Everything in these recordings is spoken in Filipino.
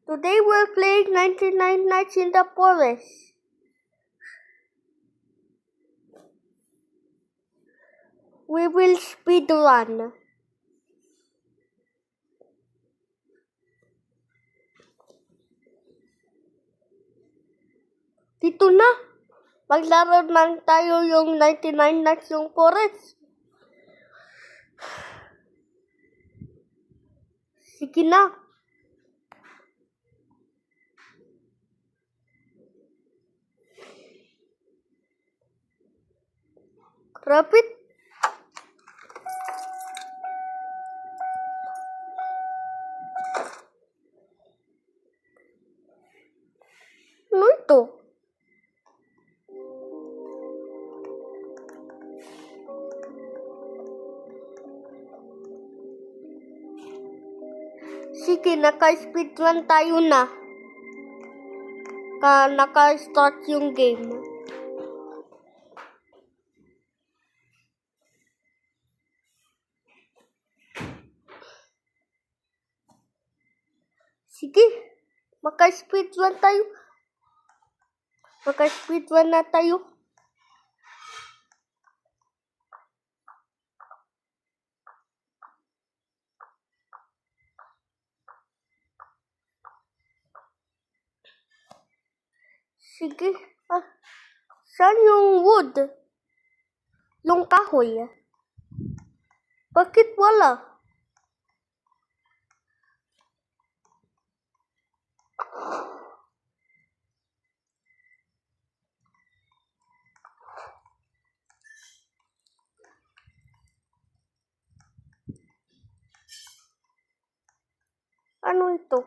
Today we're playing 99 Nights in the Forest. We will speed run. Dito na. Maglaro man tayo yung 99 Nights yung Forest. Sige na. Rapid. Ano ito? Sige, naka-speedrun tayo na. Naka-start yung game. Sige, maka-speedrun tayo. Maka-speedrun na tayo. Sige. Saan yung wood? Yung kahoy? Bakit wala? Ano ito?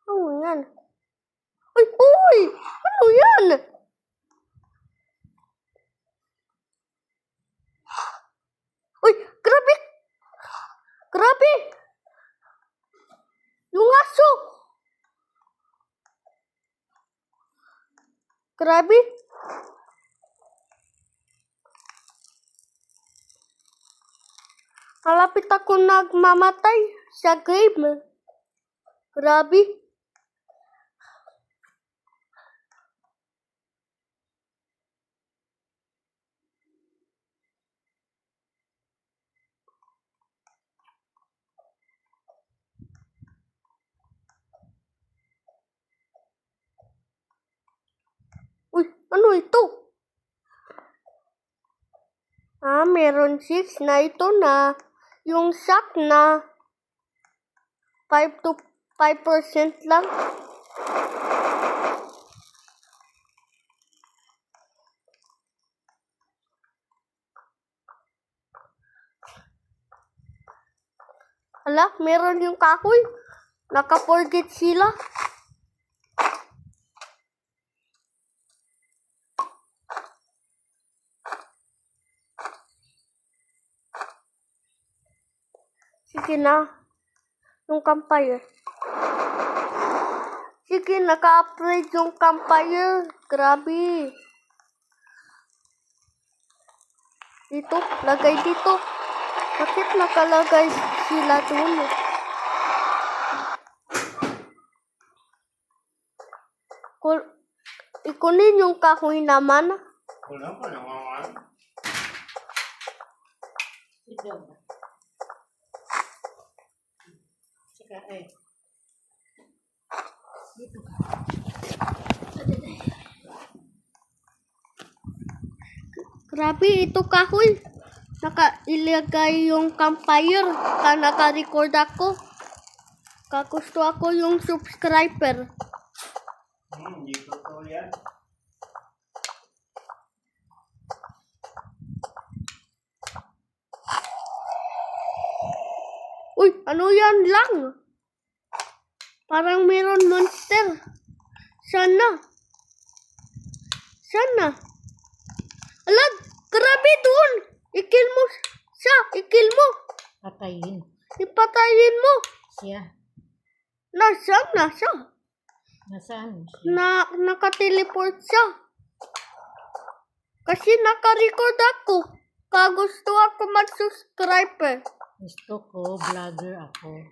Ano yan? Uy! Uy! Ano yan? Uy! Grabe! Grabe! Yung aso! Grabe! Malapit ako nagmamatay sa game. Grabe! Uy! Ano ito? Meron 6 na ito na. Yung sack na 5% lang. Hala, meron yung kahoy. Naka-forget sila. Sige na. Yung campfire. Sige, naka-upgrade yung campfire. Grabe. Dito, lagay dito. Bakit nakalagay sila doon? Ikunin yung kahoy naman. Wala pa naman. Ito. Saka dito ka. Grabe, ito kahoy. Naka-ilagay yung campfire. Naka-record ako. Kagusto ako yung subscriber. Dito to yan. Uy, ano yan lang? Parang meron monster. Sana. Alag, grabe doon. Ikil mo siya. Ikil mo. Patayin. Ipatayin mo. Siya. Nasaan na siya? Nasaan siya? Naka-teleport siya. Kasi naka-record ako. Kagusto ako mag-subscribe. Gusto ko, vlogger ako.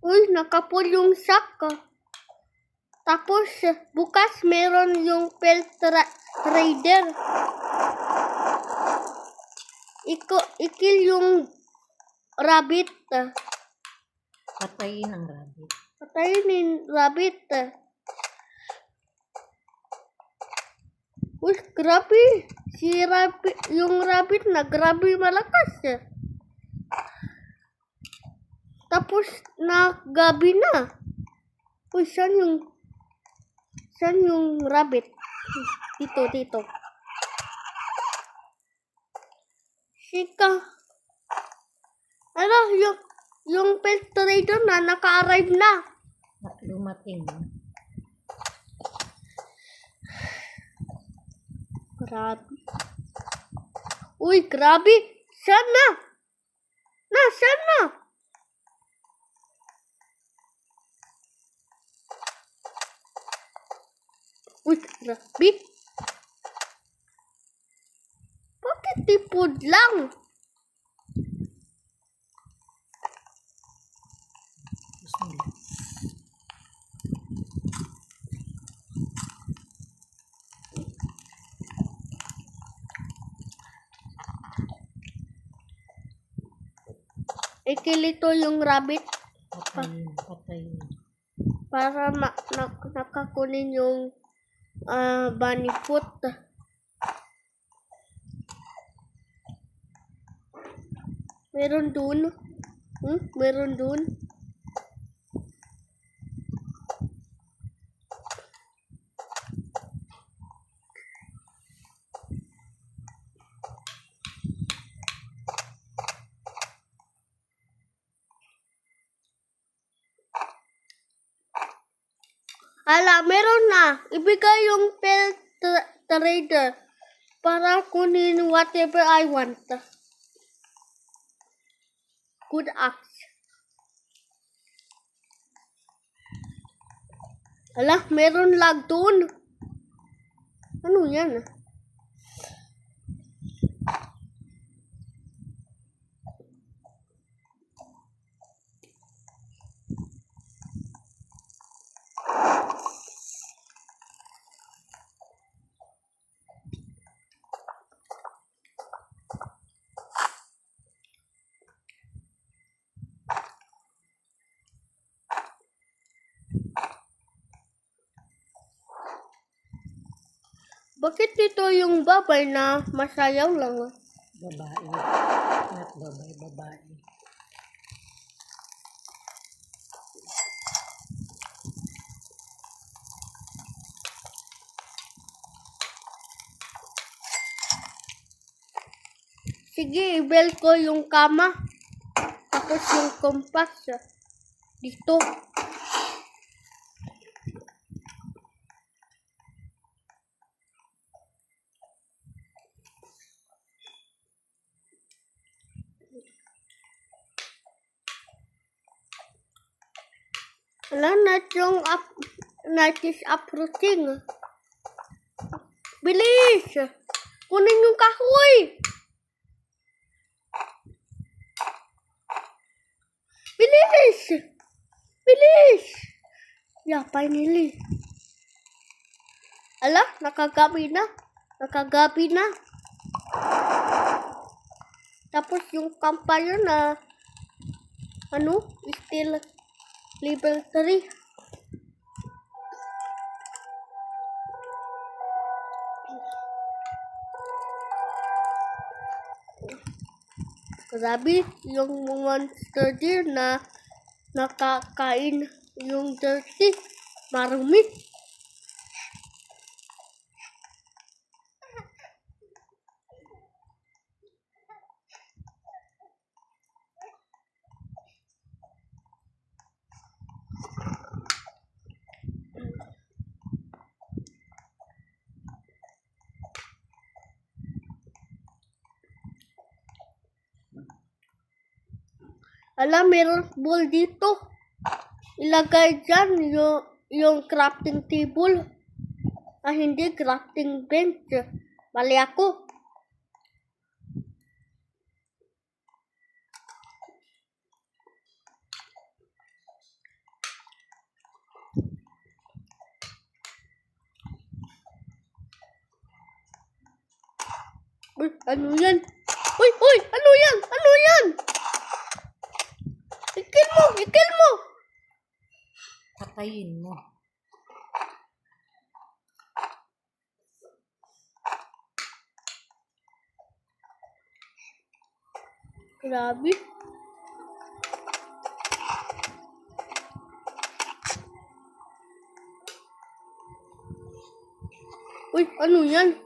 Uy, nakapul yung sack. Tapos, bukas meron yung trader. Ikil yung rabbit. Patayin ang rabbit. Patayin yung rabbit. Uy, grabe. Yung rabbit na grabe malakas. Tapos, gabi na. Uy, saan yung rabbit? Dito. Sika. Ano, yung pet trader na naka-arrive na. At lumating. Grabe. Uy, grabe. Saan na? Saan na? Uy, grabe. Bakit tipod lang? Bismillah. Ikilito yung rabbit Patayin. para nakakunin yung bunny foot. Meron dun. Meron dun. Meron na. Ibigay yung trader para kunin whatever I want. Good act. Meron lag doon. Ano yan? Bakit ito yung babay na masayaw lang? Babae. Not babae. Sige, i-bell ko yung kama. Tapos yung kompas. Dito. Night is approaching. Bilis! Kunin yung kahoy! Bilis! Bilis! Finally. Nakagabi na. Tapos yung campfire na still level 3. Grabe, yung monster deer na nakakain yung dirty, marumi. Meron ball dito. Ilagay dyan yung crafting table. Hindi crafting bench. Mali ako. Uy, ano yan? Uy, uy, ano yan? Ano yan? Ikil mo, ikil mo. Patayin mo. Grabe. Uy, ano yan?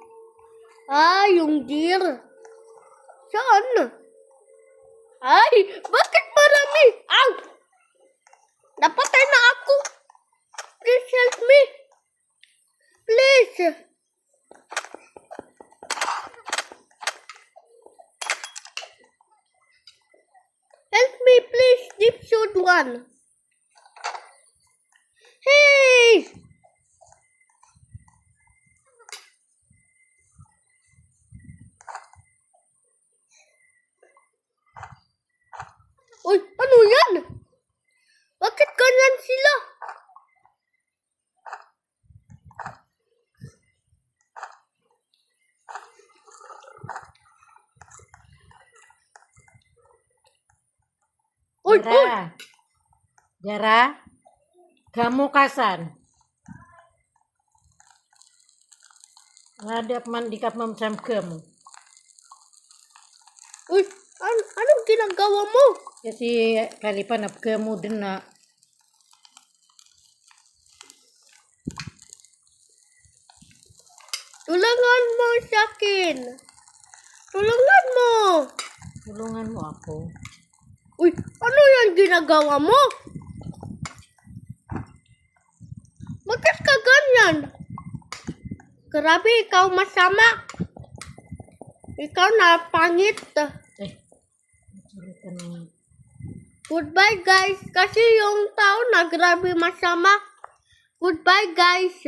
Ah, yung deer. Saan? Ay, bakit marami? Ow! Napatay na ako. Please help me. Please. Help me, please. Deep shoot one. Hey! Uy, ano yan? Bakit ganyan sila? Uy, uy! Jara. Jara. Kamu kasan. Ngadap man di kapmam sam kamu. Uy, anong ginagawa mo? Kasi kalipan ap kamu dena. Tulungan mo sa akin. Tulungan mo. Tulungan mo ako. Uy, ano yan ginagawa mo? Bakit ka ganyan? Grabe, ikaw masama. Ikaw na pangit. Sorry ka na. Goodbye guys. Kasi yung tao na grabe masama. Goodbye guys.